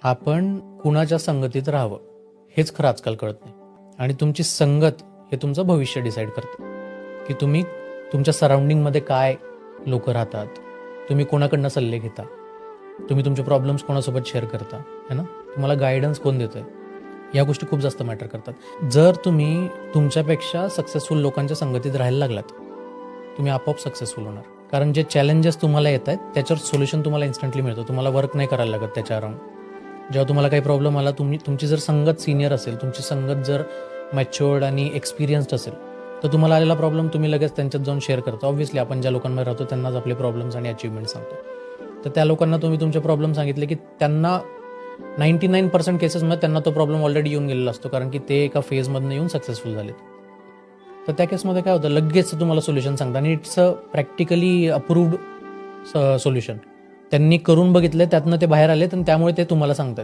आपण कुणाच्या संगतीत राहावं हेच खरं आजकाल कळत नाही. आणि तुमची संगत हे तुमचं भविष्य डिसाईड करते की तुम्ही तुमच्या सराउंडिंगमध्ये काय लोक राहतात, तुम्ही कोणाकडनं सल्ले घेता, तुम्ही तुमचे प्रॉब्लेम्स कोणासोबत शेअर करता, है ना, तुम्हाला गायडन्स कोण देतंय, या गोष्टी खूप जास्त मॅटर करतात. जर तुम्ही तुमच्यापेक्षा सक्सेसफुल लोकांच्या संगतीत राहायला लागलात, तुम्ही आपोआप सक्सेसफुल होणार. कारण जे चॅलेंजेस तुम्हाला येत आहेत त्याच्यावर सोल्युशन तुम्हाला इन्स्टंटली मिळतो. तुम्हाला वर्क नाही करायला लागत त्याच्या अराउंड. जेव्हा तुम्हाला काही प्रॉब्लेम आला, तुमची जर संगत सिनियर असेल, तुमची संगत जर मॅच्युअर्ड आणि एक्सपिरियन्स्ड असेल, तर तुम्हाला आलेला प्रॉब्लेम तुम्ही लगेच त्यांच्यात जाऊन शेअर करता. ऑब्व्हियसली आपण ज्या लोकांमध्ये राहतो त्यांनाच आपले प्रॉब्लेम्स आणि अचीवमेंट सांगतो. तर त्या लोकांना तुम्ही तुमचे प्रॉब्लेम सांगितले की त्यांना 99% केसेसमध्ये त्यांना तो प्रॉब्लेम ऑलरेडी येऊन गेलेला असतो, कारण की ते एका फेजमधनं येऊन सक्सेसफुल झालेत. तर त्या केसमध्ये काय होतं, लगेच तुम्हाला सोल्युशन सांगता आणि it's a practically approved solution. त्यांनी करून बघितले, त्यातनं ते बाहेर आलेत आणि त्यामुळे ते तुम्हाला सांगतात.